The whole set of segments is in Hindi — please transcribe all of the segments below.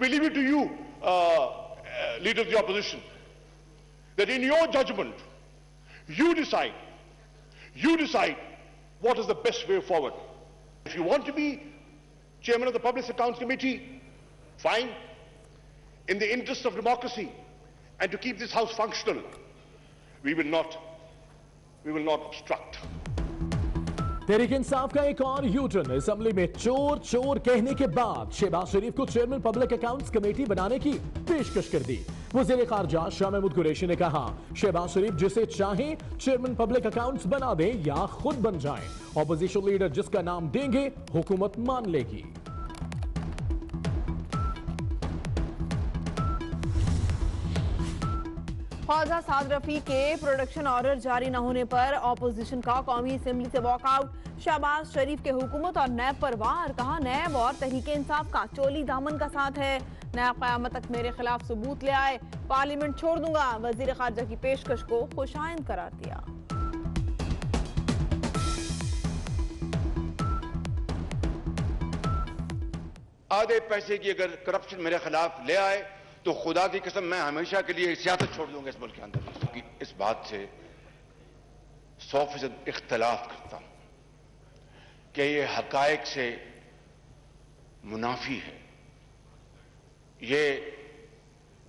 We leave it to you, leader of the opposition, that in your judgment, you decide what is the best way forward. If you want to be chairman of the Public Accounts Committee, fine. In the interest of democracy and to keep this house functional, we will not obstruct. Tehreek Insaf का एक और यूटर्न। असेंबली में चोर चोर कहने के बाद शहबाज शरीफ को चेयरमैन पब्लिक अकाउंट्स कमेटी बनाने की पेशकश कर दी। वज़ीर खारजा शाह महमूद कुरैशी ने कहा, शहबाज शरीफ जिसे चाहें चेयरमैन पब्लिक अकाउंट्स बना दें या खुद बन जाएं। ऑपोजिशन लीडर जिसका नाम देंगे हुकूमत मान लेगी। ख्वाजा साद रफी के प्रोडक्शन ऑर्डर जारी न होने पर ऑपोजिशन का कौमी असेंबली से वॉकआउट। शहबाज शरीफ के हुकूमत और नैब पर वार। कहा, नैब और तहरीक इंसाफ का चोली दामन का साथ है। नैब क़यामत तक मेरे खिलाफ सबूत ले आए, पार्लियामेंट छोड़ दूंगा। वजीर खारजा की पेशकश को खुशाइंद करार दिया। आधे पैसे की अगर करप्शन मेरे खिलाफ ले आए तो खुदा की कसम मैं हमेशा के लिए सियासत छोड़ दूंगा इस मुल्क के अंदर। इस बात से 100% इख्तलाफ करता हूं कि ये हकायक से मुनाफी है, ये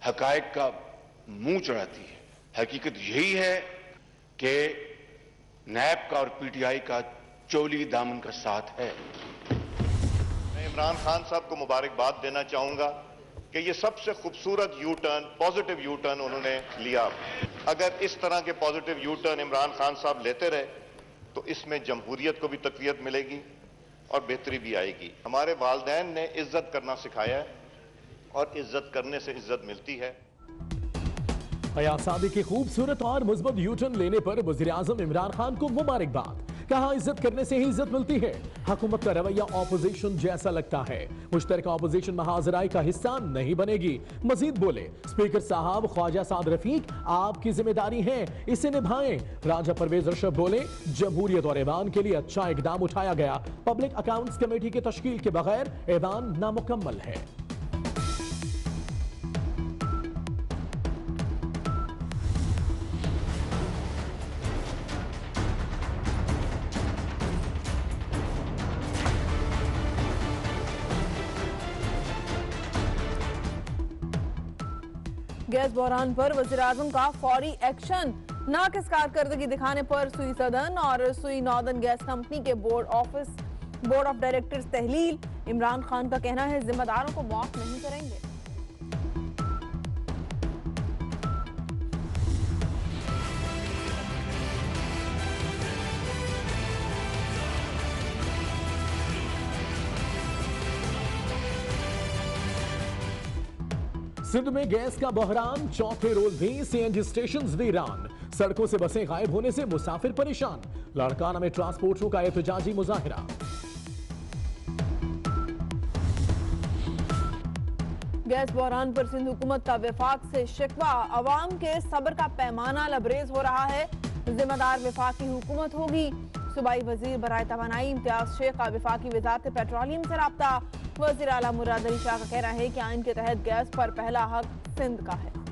हकायक का मुंह चढ़ाती है। हकीकत यही है कि नैब का और पीटीआई का चोली दामन का साथ है। मैं इमरान खान साहब को मुबारकबाद देना चाहूंगा कि ये सबसे खूबसूरत U turn, positive U turn उन्होंने लिया। अगर इस तरह के positive U turn Imran Khan साहब लेते रहे तो इसमें जमहूरियत को भी तक़वियत मिलेगी और बेहतरी भी आएगी। हमारे वालिदैन ने इज्जत करना सिखाया है और इज्जत करने से इज्जत मिलती है। हयात सादी की खूबसूरत और मुस्बत यू टर्न लेने पर वज़ीर आज़म इमरान खान को मुबारकबाद। कहा, इज्जत करने से ही इज्जत मिलती है। हुकूमत का रवैया ऑपोजिशन जैसा लगता है, मुश्तरका ऑपोजिशन महाजराई का हिस्सा नहीं बनेगी। मजीद बोले, स्पीकर साहब ख्वाजा साद रफीक आपकी जिम्मेदारी है, इसे निभाएं। राजा परवेज अशरफ बोले, जमहूरियत और ऐवान के लिए अच्छा इकदाम उठाया गया। पब्लिक अकाउंट्स कमेटी की तश्कील के बगैर ऐवान नामुकम्मल है। गैस बहरान पर वज़ीर आज़म का फौरी एक्शन। नाकिस कारकर्दगी दिखाने पर सुई सदन और सुई नॉर्दर्न गैस कंपनी के बोर्ड ऑफ डायरेक्टर्स तहलील। इमरान खान का कहना है, जिम्मेदारों को माफ नहीं करेंगे। सिंध में गैस का बहरान, चौथे रोज भी सीएनजी स्टेशन वीरान। सड़कों से बसें गायब होने से मुसाफिर परेशान। लाड़काना में ट्रांसपोर्टरों का एहतजाजी मुजाहिरा। गैस बहरान पर सिंध हुकूमत का वफाक से शिकवा। अवाम के सब्र का पैमाना लबरेज हो रहा है। जिम्मेदार वफाकी हुकूमत होगी। सूबाई वजीर बराए तवानाई इम्तियाज शेख का वफाकी वजारत पेट्रोलियम से राब्ता। वज़ीर आला मुराद अली शाह का कहना है कि आइन के तहत गैस पर पहला हक सिंध का है।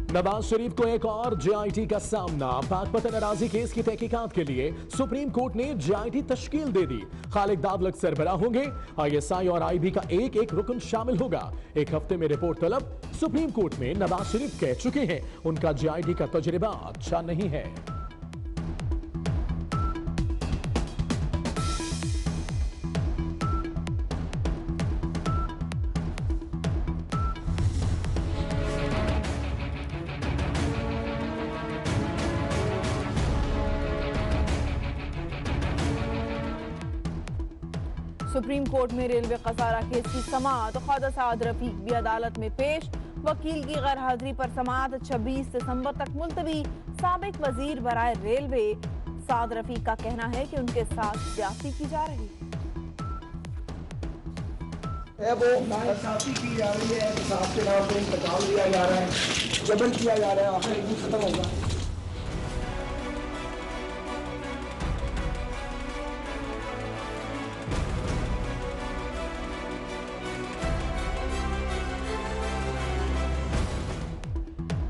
नवाज शरीफ को एक और जेआईटी का सामना। पाकपतन अराजी केस की तहकीकात के लिए सुप्रीम कोर्ट ने जेआईटी तश्कील दे दी। खालिद दादलक सरबराह होंगे। आईएसआई और आईबी का एक एक रुकन शामिल होगा। एक हफ्ते में रिपोर्ट तलब। सुप्रीम कोर्ट में नवाज शरीफ कह चुके हैं, उनका जेआईटी का तजुर्बा अच्छा नहीं है। सुप्रीम कोर्ट में रेलवे खसारा केस की समाअत। ख्वाजा साद रफीक भी अदालत में पेश। वकील की गैर हाजिरी पर समाअत 26 दिसंबर तक मुलतवी। साबिक वजीर बराए रेलवे साद रफीक का कहना है कि उनके साथ ज्यादती की जा रही है। वो इंसाफी की जा रही है, इंसाफ के नाम पे इंतकाम लिया जा रहा है। जबर किया जा रहा है, आखिर एक दिन खत्म होगा।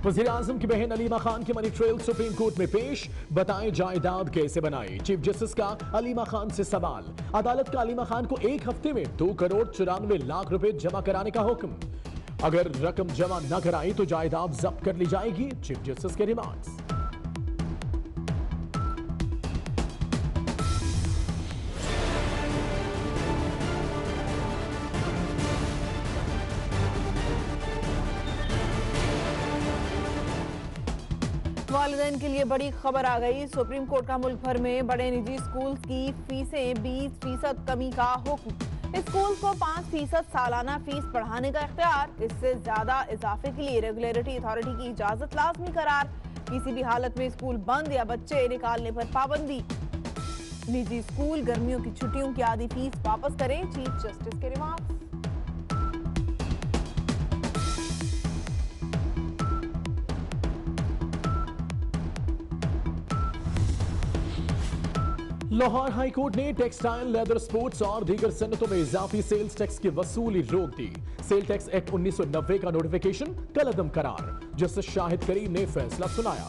वज़ीर-ए-आज़म की बहन अलीमा खान की मनी ट्रेल सुप्रीम कोर्ट में पेश, बताएं जायदाद कैसे बनाई। चीफ जस्टिस का अलीमा खान से सवाल। अदालत का अलीमा खान को 1 हफ्ते में 2 करोड़ 94 लाख रुपए जमा कराने का हुक्म। अगर रकम जमा न कराई तो जायदाद जब्त कर ली जाएगी, चीफ जस्टिस के रिमार्क्स। वालिदैन के लिए बड़ी खबर आ गई। सुप्रीम कोर्ट का मुल्क भर में बड़े निजी स्कूल्स की फीसें 20% कमी का हुक्म। स्कूल को 5% सालाना फीस बढ़ाने का इख्तियार। इससे ज्यादा इजाफे के लिए रेगुलेटरी अथॉरिटी की इजाजत लाजमी करार। किसी भी हालत में स्कूल बंद या बच्चे निकालने पर पाबंदी। निजी स्कूल गर्मियों की छुट्टियों की आधी फीस वापस करें, चीफ जस्टिस के रिमार्क्स। लाहौर हाई कोर्ट ने टेक्सटाइल, लेदर, स्पोर्ट्स और दीगर सनतों में इजाफी सेल्स टैक्स की वसूली रोक दी। सेल टैक्स एक्ट 1990 का नोटिफिकेशन कलअदम करार। जस्टिस शाहिद करीम ने फैसला सुनाया।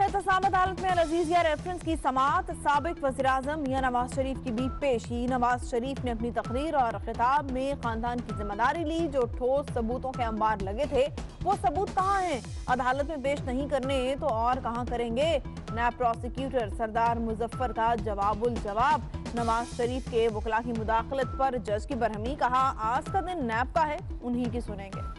एहतसाब अदालत में अल-अजीजिया रेफरेंस की समाअत। साबिक वज़ीर-ए-आज़म मियां नवाज शरीफ की भी पेशी। नवाज शरीफ ने अपनी तकरीर और खिताब में खानदान की जिम्मेदारी ली। जो ठोस सबूतों के अंबार लगे थे वो सबूत कहाँ हैं? अदालत में पेश नहीं करने तो और कहाँ करेंगे? नायब प्रोसिक्यूटर सरदार मुजफ्फर का जवाबुल जवाब। नवाज शरीफ के वकला की मुदाखलत पर जज की बरहमी। कहा आज का दिन नायब का है, उन्हीं की सुनेंगे।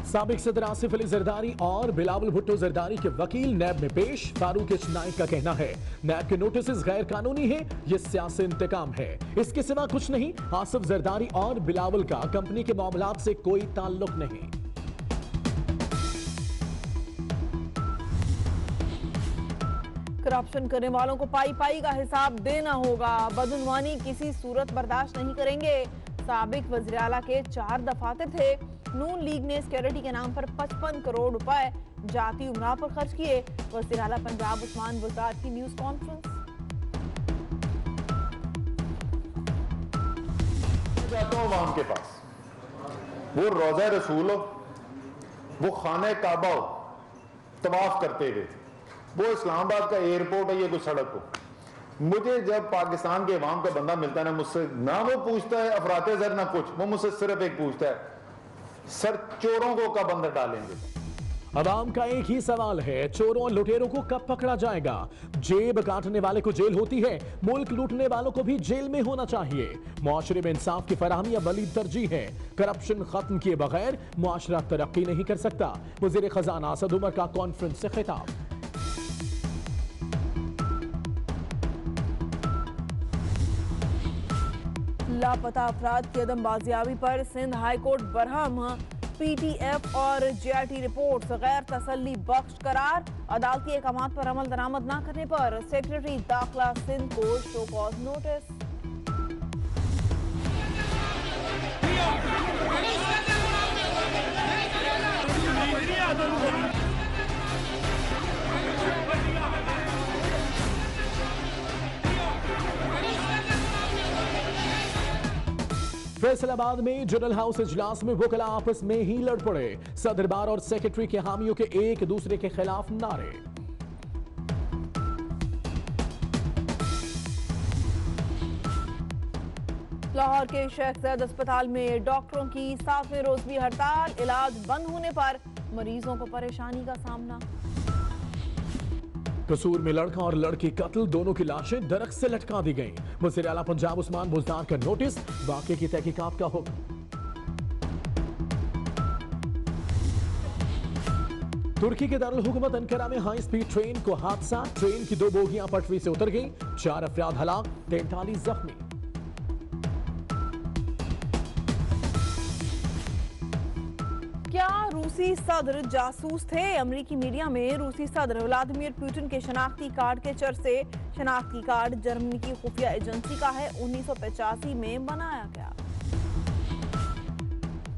साबिक सदर आसिफ अली जरदारी और बिलावल भुट्टो जरदारी के वकील नैब में पेश। फारूक एच नाइक का कहना है नैब के नोटिस गैर कानूनी है, ये सियासी इंतकाम है, इसके सिवा कुछ नहीं। आसिफ जरदारी और बिलावल का कंपनी के मामलात से कोई ताल्लुक नहीं। करप्शन करने वालों को पाई पाई का हिसाब देना होगा। बदउनवानी किसी सूरत बर्दाश्त नहीं करेंगे। साबिक वज़ीर आला के 4 दफातर थे। नून लीग ने सिक्योरिटी के नाम पर 55 करोड़ रुपए जाती उमरा पर खर्च किए। वज़ीर आला पंजाब उस्मान बुज़दार की न्यूज कॉन्फ्रेंस। जाता हूं अवाम के पास, वो रोज़ा रसूल हो, वो खाने काबा हो, तवाफ करते हुए, वो इस्लामाबाद का एयरपोर्ट है, ये कोई सड़क हो। मुझे जब पाकिस्तान के अवाम का बंदा मिलता है ना, मुझसे ना वो पूछता है अफराते ज़र ना कुछ, वो मुझसे सिर्फ एक पूछता है सर चोरों को कब अंदर डालेंगे। अवाम का एक ही सवाल है, चोरों और लुटेरों को कब पकड़ा जाएगा? जेब काटने वाले को जेल होती है, मुल्क लूटने वालों को भी जेल में होना चाहिए। मुआशरे में इंसाफ की फराहमी अब वलीद तरजीह है। करप्शन खत्म किए बगैर मुआशरा तरक्की नहीं कर सकता। वज़ीर खजाना असद उमर का कॉन्फ्रेंस से खिताब। लापता अफराद की अदम बाजियाबी पर Sindh high court Barham. PTF और जेआरटी रिपोर्ट्स गैर तसल्ली बख्श करार। अदालती अहकामात पर अमल दरामद न करने पर सेक्रेटरी दाखिला सिंध को शो कॉज नोटिस। फैसलाबाद में जनरल हाउस इजलास में वकला आपस में ही लड़ पड़े। सदर बार और सेक्रेटरी के हामियों के एक दूसरे के खिलाफ नारे। लाहौर के शेख ज़ैद अस्पताल में डॉक्टरों की 7वें रोज भी हड़ताल। इलाज बंद होने पर मरीजों को परेशानी का सामना। कसूर में लड़का और लड़की कत्ल, दोनों की लाशें दरख्त से लटका दी गईं। वज़ीर आला पंजाब उस्मान बुज़दार का नोटिस, वाक़े की तहकीकात का हुक्म। तुर्की के दारुल हुकूमत अंकारा में हाई स्पीड ट्रेन को हादसा। ट्रेन की 2 बोगियां पटरी से उतर गईं, 4 अफराद हलाक, 43 जख्मी। रूसी सदर जासूस थे। अमेरिकी मीडिया में रूसी सदर व्लादिमीर पुतिन के शनाख्ती कार्ड के चर्चे। शनाख्ती कार्ड जर्मनी की खुफिया एजेंसी का है, 1985 में बनाया गया।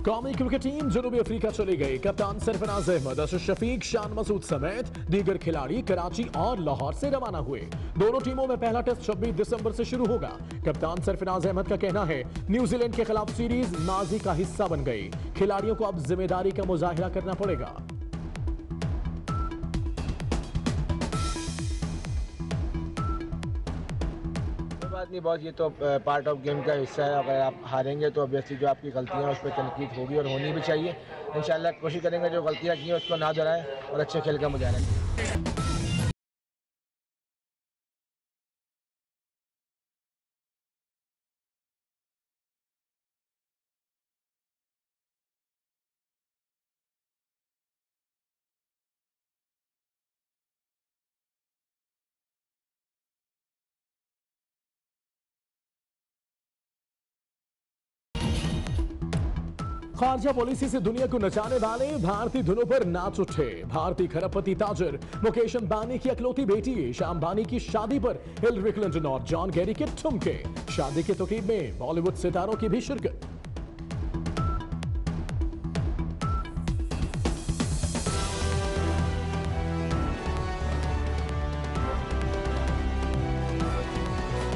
कौमी क्रिकेट टीम जनूबी अफ्रीका चली गई। कप्तान सरफराज अहमद, अशरफ शफीक, शान मसूद समेत दीगर खिलाड़ी कराची और लाहौर से रवाना हुए। दोनों टीमों में पहला टेस्ट 26 दिसंबर से शुरू होगा। कप्तान सरफराज अहमद का कहना है न्यूजीलैंड के खिलाफ सीरीज माजी का हिस्सा बन गई। खिलाड़ियों को अब जिम्मेदारी का मुजाहिरा करना पड़ेगा। नहीं बहुत, ये तो पार्ट ऑफ गेम का हिस्सा है। अगर आप हारेंगे तो ऑब्वियसली जो आपकी गलतियां हैं उस पर तनकीद होगी और होनी भी चाहिए। इंशाल्लाह कोशिश करेंगे जो गलतियां की हैं उसको ना दोहराएं और अच्छे खेल का मुजाहिरा करें। खारजा पॉलिसी से दुनिया को नचाने वाले भारतीय धुनों पर नाच उठे। भारतीय खरबपति ताजर मुकेश अंबानी की अकलौती बेटी ईशा अंबानी की शादी पर हिलरी क्लिंटन और जॉन केरी के ठुमके। शादी की तकरीब में बॉलीवुड सितारों की भी शिरकत।